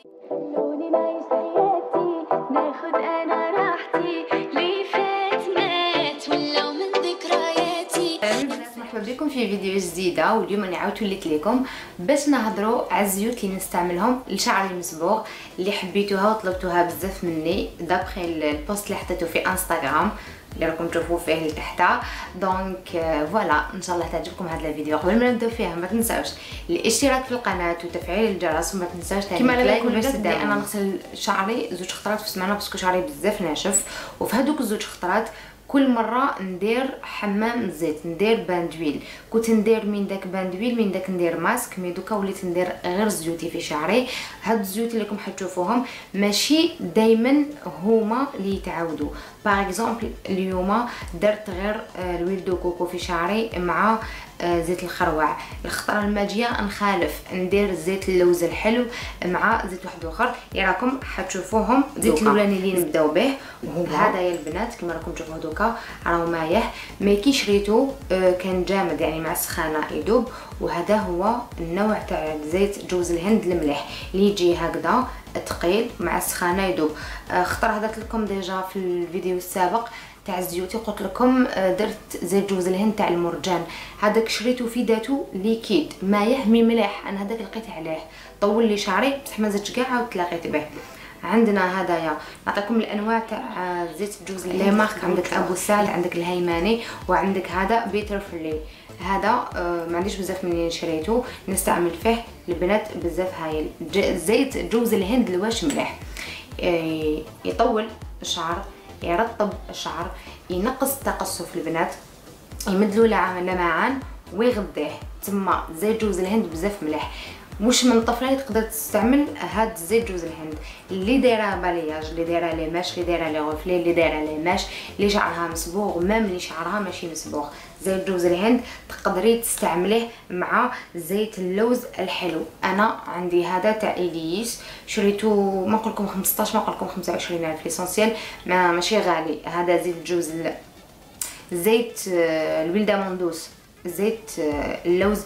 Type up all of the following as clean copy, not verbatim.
خلوني نعيش حياتي ناخد انا راحتي لي فات مات ولو من ذكرياتي. مرحبا بكم في فيديو جديده، واليوم انا عاودت وليت لكم باش نهضروا على الزيوت اللي نستعملهم لشعري المصبوغ اللي حبيتوها وطلبتوها بزاف مني دابخي البوست اللي حطيته في انستغرام اللي راكم تشوفوه فيه لتحت. دونك فوالا ان شاء الله تعجبكم هذا الفيديو. قبل ما نبداو فيه ما تنساوش الاشتراك في القناه وتفعيل الجرس، وما تنساوش كما لايك باش تدعموا. انا نغسل شعري زوج خطرات في السمانه باسكو شعري بزاف ناشف، وفي هذوك الزوج خطرات كل مره ندير حمام زيت، ندير بان دويل. كنت ندير من داك بان دويل من داك ندير ماسك، مي دوكا وليت ندير غير زيوتي في شعري. هاد الزيوت اللي راكم حتشوفوهم ماشي دائما هما اللي يتعاودوا. باغ اكزومبل اليوم درت غير الويل دو كوكو في شعري مع زيت الخروع. الخطره الماجيه نخالف ندير زيت اللوز الحلو مع زيت واحد اخر اللي راكم حتشوفوهم. الزيت الاولاني اللي نبداو به هذا يا البنات كما راكم تشوفوه دوكا راهو مايح، مي كي شريتو كان جامد يعني مع السخانه يذوب. وهذا هو النوع تاع زيت جوز الهند المليح اللي يجي هكذا ثقيل مع السخانه يذوب. خطر هذا لكم ديجا في الفيديو السابق تاع الزيوتي، قلت لكم درت زيت جوز الهند تاع المرجان، هذاك شريته في ذاته ليكيد مايح مي مليح. انا هذاك لقيت عليه طول لي شعري بصح ما زدتش كاع عاود تلاقيت به. عندنا هدايا نعطيكم الانواع تاع زيت جوز الهند. لي مارك عندك ابو سال، عندك الهيماني، وعندك هذا بيتر فلي. هذا ما عنديش بزاف منين شريته، نستعمل فيه البنات بزاف هايل. زيت جوز الهند الواش مليح، يطول الشعر، يرطب الشعر، ينقص التقصف البنات، يمدلو لمعان ويغذيه. تما زيت جوز الهند بزاف مليح. مش من طفله تقدر تستعمل هاد زيت جوز الهند اللي دايره بالياج، اللي دايره لي ماش، اللي دايره لي غفلي، اللي دايره لي ماش، اللي شعرها مصبوغ، مام اللي شعرها ماشي مصبوغ. زيت جوز الهند تقدري تستعمليه مع زيت اللوز الحلو. انا عندي هذا تاع اليس شريته ما نقول لكم 15 ما نقول لكم 25 الف ليسونسيال، ماشي غالي. هذا زيت جوز زيت الويلدا موندوس، زيت اللوز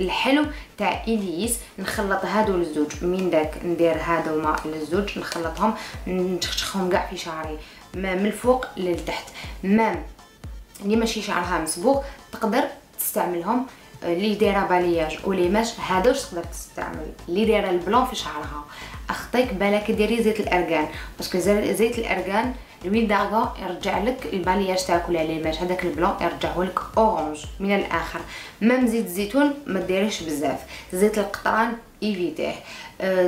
الحلو تاع اليس. نخلط هادو الزوج من داك ندير هادو مع الزوج نخلطهم نشخشخهم كاع في شعري من الفوق للتحت. مام اللي ماشي شعرها مصبوغ تقدر تستعملهم، اللي دايره بالياج ولي ماش هادوش تقدر تستعمل. اللي دايره البلون في شعرها اخطيك بالك ديري زيت الارغان، باسكو زيت الارغان الويل داغا يرجع لك البالياج تاعك ولا لي ماش، هذاك البلون يرجعه لك اورانج من الاخر. مام زيت الزيتون ما ديريش بزاف، زيت القطران ايفيتيه،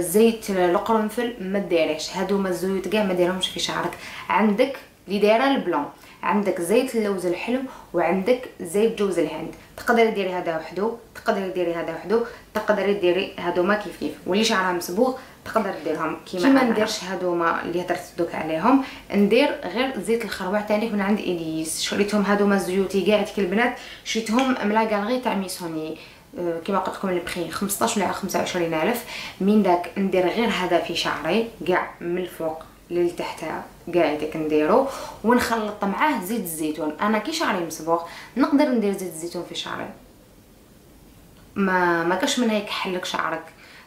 زيت القرنفل ما ديريش. هادو ما الزيوت كاع ما ديرهمش في شعرك. عندك اللي دايره البلون، عندك زيت اللوز الحلو، وعندك زيت جوز الهند. تقدري ديري هذا وحده، تقدري ديري هذا وحده، تقدري ديري هادوما كيف كيف. واللي شعرها مصبوغ تقدر ديرهم كيما نديرش هادوما اللي هضرت دوك عليهم. ندير غير زيت الخروع تاني من عند اليس، شريتهم هادوما زيوتي كاع ديك البنات شريتهم من لا غالغي تاع ميسوني كيما قلت لكم البخي 15 ولا 25 الف. من داك ندير غير هذا في شعري كاع من الفوق للتحت كاع داك نديرو، ونخلط معاه زيت الزيتون. انا كي شعري مصبوغ نقدر ندير زيت الزيتون في شعري، ما كاش من هيك حلك شعرك.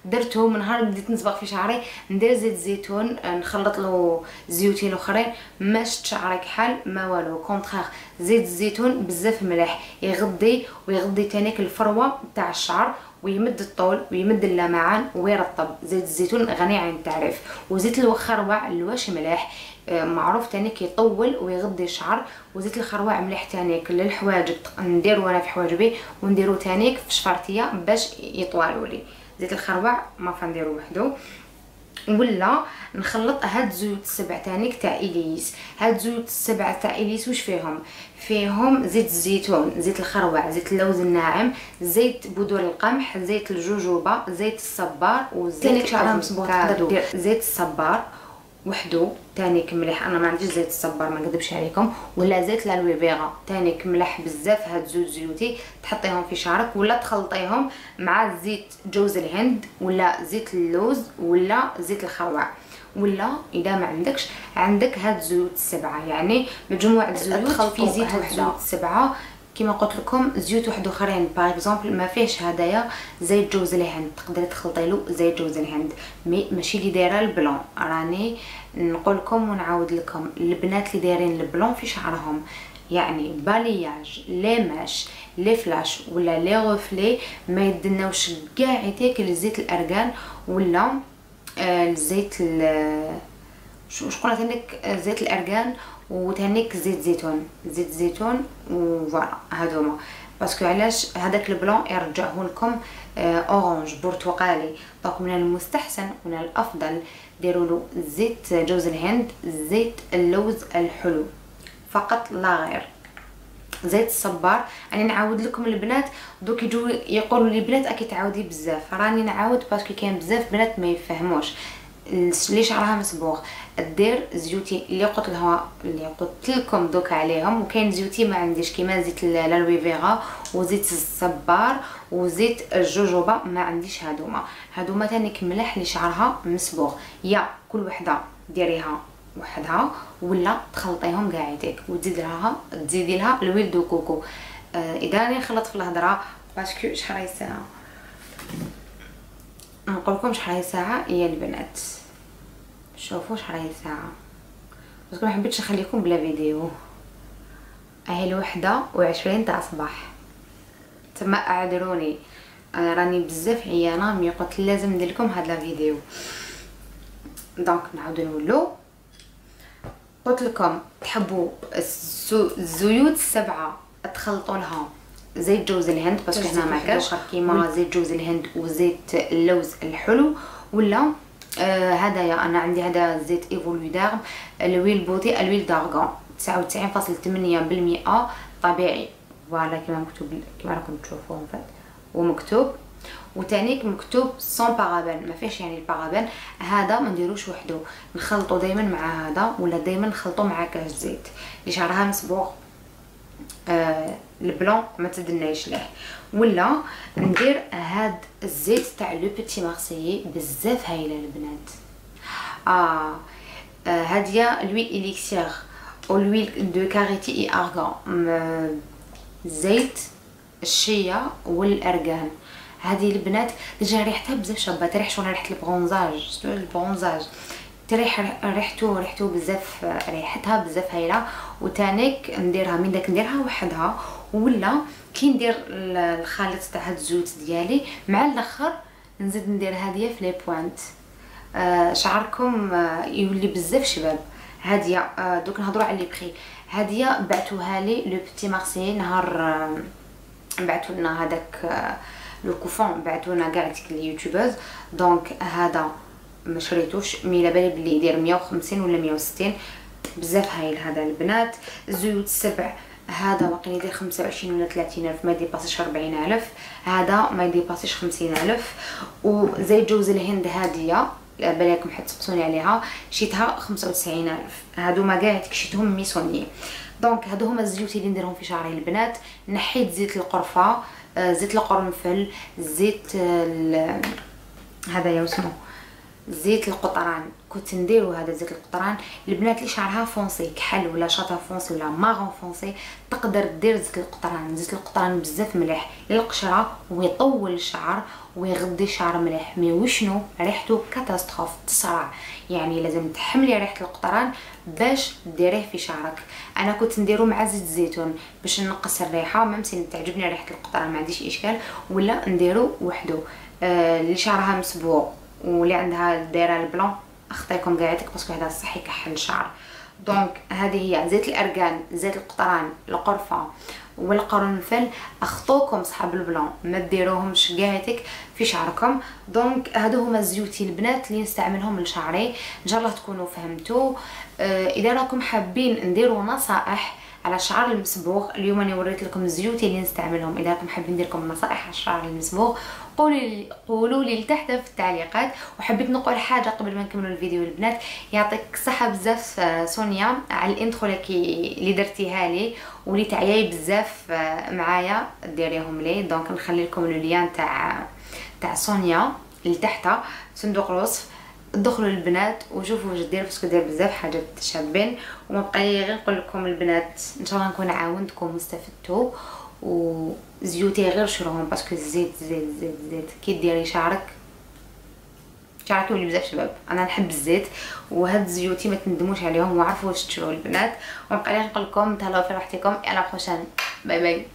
درته من نهار بديت نصبغ في شعري ندير زيت الزيتون نخلط له زيوتين الاخرين ما شت شعري كحال ما والو. كونطخيغ زيت الزيتون بزاف مليح، يغذي ويغذي تانيك الفروه تاع الشعر، ويمد الطول ويمد اللمعان ويرطب. زيت الزيتون غني عن التعريف. وزيت الخروع الواش مليح، معروف تانيك يطول ويغذي الشعر. وزيت الخروع مليح تانيك للحواجب، نديرو انا في حواجبي ونديرو تانيك في شفارتيه باش يطوالوا لي. زيت الخروع ما فنديرو وحده. ولا نخلط هاد زيوت السبع تانيك تاع اليس. هاد زيوت السبع تاع اليس واش فيهم زيت الزيتون، زيت الخروع، زيت اللوز الناعم، زيت بذور القمح، زيت الجوجوبا، زيت الصبار، وزيت شعرها مصبوغ. تقدر دير زيت الصبار وحده تانيك مليح. انا ما عنديش زيت الصبار ما نكذبش عليكم، ولا زيت الالوي فيغا تانيك مليح بزاف. هاد زوج زيوتي تحطيهم في شعرك ولا تخلطيهم مع زيت جوز الهند ولا زيت اللوز ولا زيت الخروع. ولا اذا ما عندك هاد زيوت السبعه، يعني مجموعه زيوت في زيت وحده. الزيوت السبعه كما قلت لكم زيوت واحد اخرين باغ اكزومبل ما فيهش هدايا زيت جوز الهند، تقدري تخلطي له زيت جوز الهند ماشي اللي دايره البلون. راني نقول لكم ونعاود لكم البنات اللي دايرين البلون في شعرهم يعني بالياج ليماش لي فلاش ولا لي غوفلي ما يدناوش كاع يتاكل زيت الارغان ولا الزيت شكون تانيك زيت الارغان وتانيك زيت زيتون وفوالا هادوما باسكو علاش هذاك البلون يرجعه لكم اورانج برتقالي. دونك من المستحسن ومن الافضل ديروا له زيت جوز الهند زيت اللوز الحلو فقط لا غير. زيت الصبار انا نعاود لكم البنات دوك يجوا يقولوا لي بنات اكي تعاودي بزاف، راني نعاود باسكو كاين بزاف بنات ما يفهموش اللي شعرها مصبوغ دير زيوتي اللي قلت لكم دوك عليهم. وكاين زيوتي ما عنديش كيما زيت الالوي فيغا وزيت الصبار وزيت الجوجوبا ما عنديش. هادوما تانيك ملح اللي شعرها مصبوغ، يا كل وحده ديريها وحدها ولا تخلطيهم كاع يديك وتزيدي لها الويل دو كوكو. اذا راني نخلط في الهضره باسكو شحال هي ساعه نقول لكم شحال هي ساعه يا البنات شوفوا شحال هي ساعه باسكو ما حبيتش نخليكم بلا فيديو. هي الوحده و20 تاع الصباح تما اعذروني راني بزاف عيانه مي قلت لازم ندير لكم هاد لا فيديو. دونك نعاودو نولو قلت لكم تحبوا الزيوت السبعه تخلطوا لها زيت جوز الهند باسكو هنا ما كاش كيما زيت جوز الهند وزيت اللوز الحلو ولا هدايا انا عندي هذا زيت ايفولو دارم الويل بوتي الويل دارغون 99.8% طبيعي فوالا كما مكتوب كما راكم تشوفوا ان فات ومكتوب وتانيك مكتوب سون بارابين ما فيش يعني البارابين. هذا ما نديروش وحده نخلطوا دائما مع هذا ولا دائما نخلطوا مع كاش زيت اللي شعرها مصبوغ البلون ما تدنايش له ولا ندير هاد الزيت تاع لو بيتي مارسيي بزاف هايله البنات. هاديا لويل اليكسير او لويل دو كاريتي اي ارغان زيت الشيا والارغان. هذه البنات ديجا ريحتها بزاف شابه تريح شويه ريحه البرونزاج تريح ريحته بزاف ريحتها بزاف هايله. وتانيك نديرها من داك نديرها وحدها ولا كي ندير الخليط تاع هاد الزيوت ديالي مع الاخر نزيد ندير هذه في لي بوينت شعركم يولي بزاف شباب. هاديه دوك نهضروا على لي بري. هاديه بعتوها لي لو بيتي مارسي نهار بعثوا لنا هذاك لو كوفون بعثونا كاع ديك اليوتيوبرز. دونك هذا ما شريتوش مي على بالي بلي يدير 150 ولا 160 بزاف هايل. هذا البنات الزيوت السبع هذا واقيلا يدير 25 ولا 30 الف ما يديباسيش 40 الف هذا ما يديباسيش 50 الف. وزيت جوز الهند هاديه بالكم حد تسقسوني عليها شيتها 95 الف. هادو ما كاع تكشيتهم ميسوني. دونك هادو هما الزيوت اللي نديرهم في شعري البنات. نحيت زيت القرفه زيت القرنفل زيت هذا يا اسمه زيت القطران كنت نديرو هذا زيت القطران. البنات اللي شعرها فونسي كحل ولا شاطه فونسي ولا مارون فونسي تقدر دير زيت القطران. زيت القطران بزاف مليح للقشره ويطول الشعر ويغذي الشعر مليح مي وشنو ريحته كاتاستروف تصرع يعني لازم تحملي ريحه القطران باش ديريه في شعرك. انا كنت نديرو مع زيت الزيتون باش نقص الريحه ميمسي تعجبني ريحه القطران ما عنديش اشكال ولا نديرو وحده. اللي شعرها مسبوغ واللي عندها دايره البلون اخطيكم قاعدتك باسكو هذا صحي كحل الشعر. دونك هذه هي زيت الارغان زيت القطران القرفه والقرنفل اخطوكم صحاب البلون ما ديروهمش قاعدتك في شعركم. دونك هادو هما الزيوتي البنات اللي نستعملهم لشعري ان شاء الله تكونوا فهمتوا. اذا راكم حابين نديروا نصائح على الشعر المصبوغ اليوم انا وريت لكم الزيوت اللي نستعملهم. اذا راكم حابين ندير لكم نصائح على الشعر المصبوغ قولوا لي لتحت في التعليقات. وحبيت نقول حاجه قبل ما نكملوا الفيديو البنات يعطيك الصحه بزاف سونيا على الانترو اللي درتيها لي واللي تعياي بزاف معايا ديريهم لي. دونك نخلي لكم اللين تاع سونيا لتحت في صندوق الوصف. دخلوا البنات وشوفوا واش دير باسكو دير بزاف حاجات شابين وما بقى لي غير نقول لكم البنات ان شاء الله نكون عاونتكم واستفدتوا وزيوتي غير شروهم باسكو الزيت زيت كي ديري شعرك يولي بزاف شباب. انا نحب الزيت، وهاد الزيوتي ما تندموش عليهم وعرفوا واش تشرو البنات. ونبقى لي نقول لكم تهلاو في راحتكم. انا بروشان، باي باي.